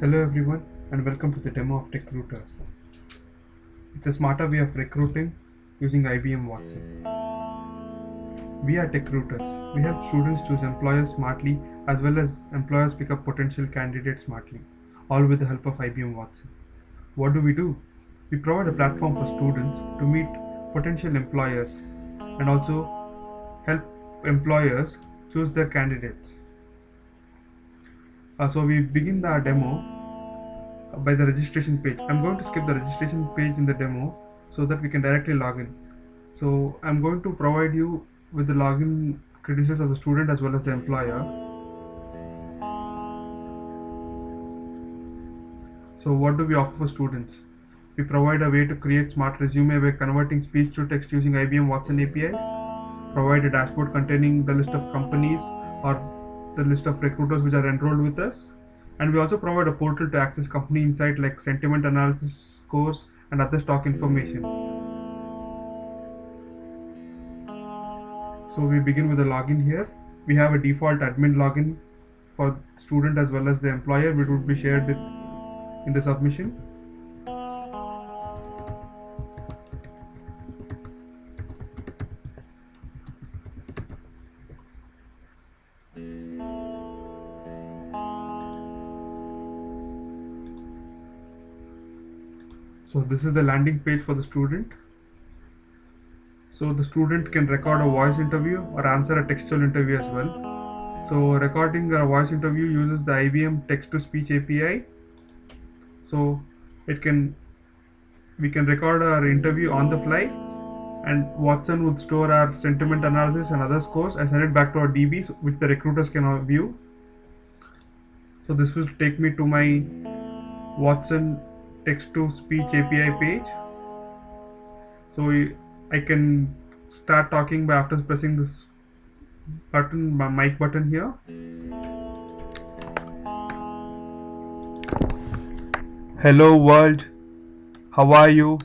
Hello everyone and welcome to the demo of Techruit. It's a smarter way of recruiting using IBM Watson. We are Techrooters. We help students choose employers smartly as well as employers pick up potential candidates smartly, all with the help of IBM Watson. What do? We provide a platform for students to meet potential employers and also help employers choose their candidates. So we begin the demo by the registration page. I'm going to skip the registration page in the demo so that we can directly log in. So I'm going to provide you with the login credentials of the student as well as the employer. So what do we offer for students? We provide a way to create smart resume by converting speech to text using IBM Watson APIs. Provide a dashboard containing the list of companies or the list of recruiters which are enrolled with us. And we also provide a portal to access company insight like sentiment analysis, scores, and other stock information. So we begin with the login here. We have a default admin login for student as well as the employer, which would be shared in the submission. So this is the landing page for the student. So the student can record a voice interview or answer a textual interview as well. So recording a voice interview uses the IBM text to speech API. So it can we can record our interview on the fly, and Watson would store our sentiment analysis and other scores and send it back to our DBs, which the recruiters can view. So this will take me to my Watson text to speech API page. So I can start talking by after pressing this button, my mic button here. Hello world, how are you?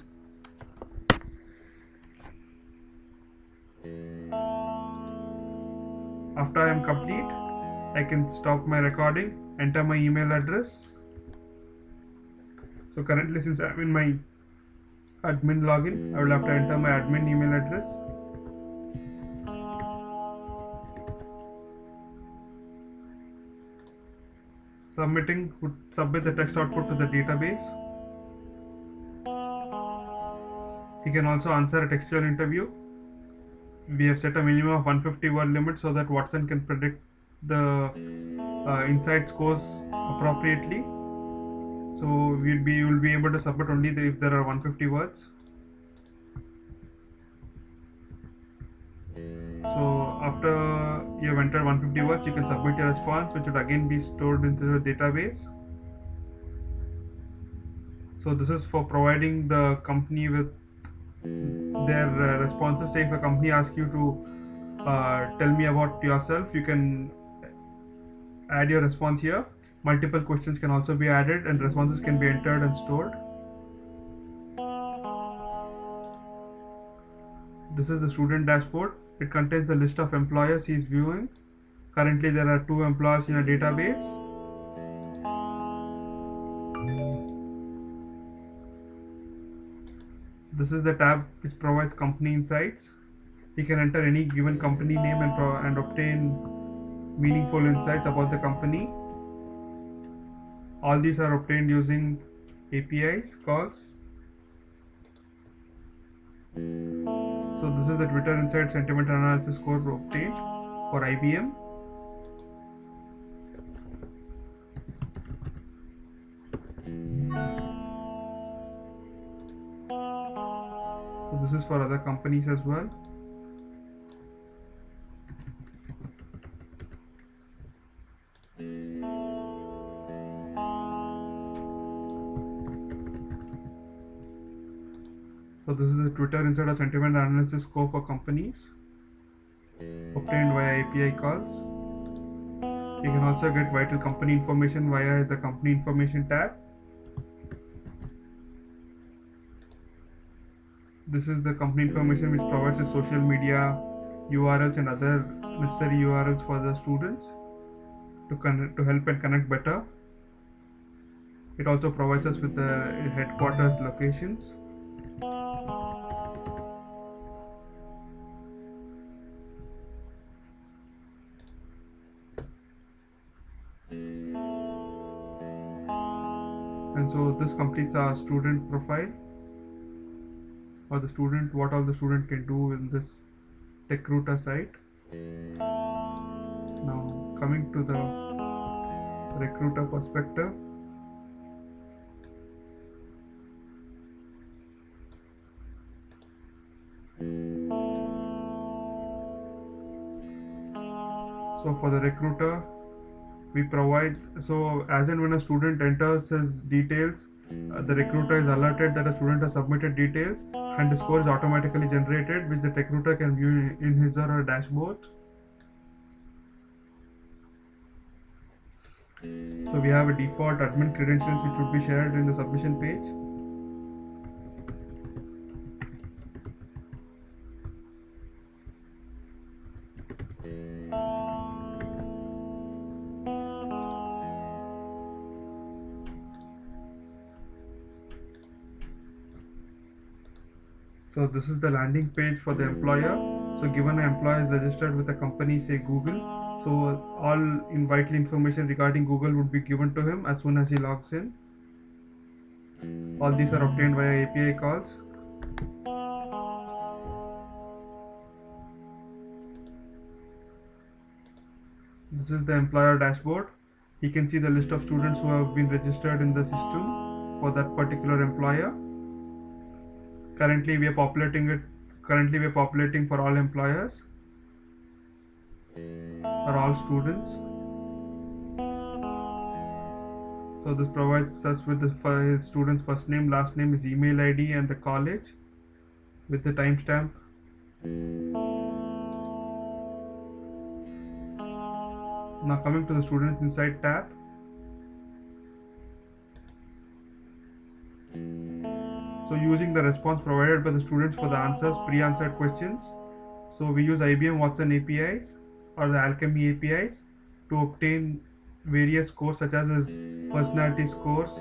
After I am complete, I can stop my recording, enter my email address. So currently, since I'm in my admin login, I will have to enter my admin email address. Submitting would submit the text output to the database. He can also answer a textual interview. We have set a minimum of 150 word limit so that Watson can predict the inside scores appropriately. So you'll be able to submit only if there are 150 words. So after you have entered 150 words, you can submit your response, which would again be stored into the database. So this is for providing the company with their responses. Say if a company asks you to tell me about yourself, you can add your response here. Multiple questions can also be added and responses can be entered and stored. This is the student dashboard. It contains the list of employers he is viewing. Currently there are 2 employers in a database. This is the tab which provides company insights. You can enter any given company name and obtain meaningful insights about the company. All these are obtained using APIs calls. So this is the Twitter Insight Sentiment Analysis score obtained for IBM. So this is for other companies as well. So this is the Twitter Insider Sentiment Analysis score for companies obtained via API calls. You can also get vital company information via the company information tab. This is the company information which provides the social media URLs and other necessary URLs for the students to help and connect better. It also provides us with the headquarters locations. And so this completes our student profile, or the student, what all the student can do in this Techruit site. Now coming to the recruiter perspective. So for the recruiter, we provide, so as and when a student enters his details, the recruiter is alerted that a student has submitted details, and the score is automatically generated, which the recruiter can view in his or her dashboard. So we have a default admin credentials which would be shared in the submission page. So this is the landing page for the employer. So given an employer is registered with a company, say Google, so all vital information regarding Google would be given to him as soon as he logs in. All these are obtained via API calls. This is the employer dashboard. He can see the list of students who have been registered in the system for that particular employer. Currently we are populating for all employers or all students. So this provides us with his student's first name, last name, his email ID, and the college with the timestamp. Now coming to the Students Insight tab. So using the response provided by the students for the answers, pre-answered questions. So we use IBM Watson APIs or the Alchemy APIs to obtain various scores such as his personality scores,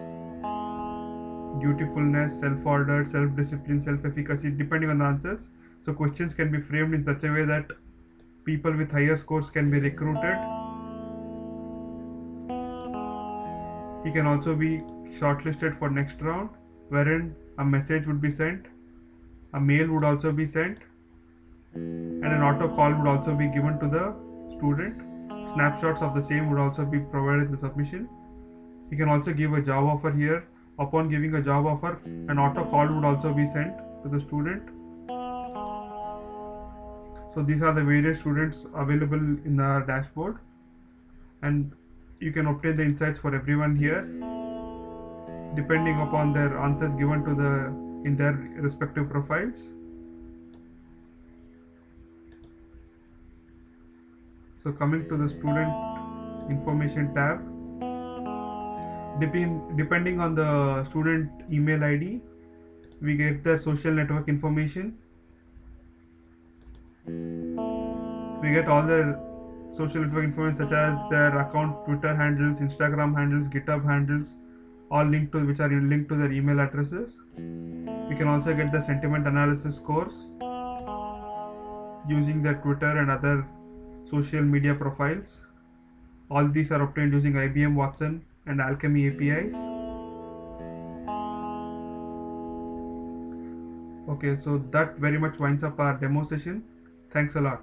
dutifulness, self-ordered, self-discipline, self-efficacy, depending on the answers. So questions can be framed in such a way that people with higher scores can be recruited. He can also be shortlisted for next round, wherein a message would be sent, a mail would also be sent, and an auto call would also be given to the student. Snapshots of the same would also be provided in the submission. He can also give a job offer here. Upon giving a job offer, an auto call would also be sent to the student. So these are the various students available in the dashboard, and you can obtain the insights for everyone here depending upon their answers given to in their respective profiles. So coming to the student information tab, depending on the student email ID, we get their social network information. We get all their social network information such as their account, Twitter handles, Instagram handles, GitHub handles, all linked to which are linked to their email addresses. We can also get the sentiment analysis scores using their Twitter and other social media profiles. All these are obtained using IBM Watson and Alchemy APIs. Okay, so that very much winds up our demo session. Thanks a lot.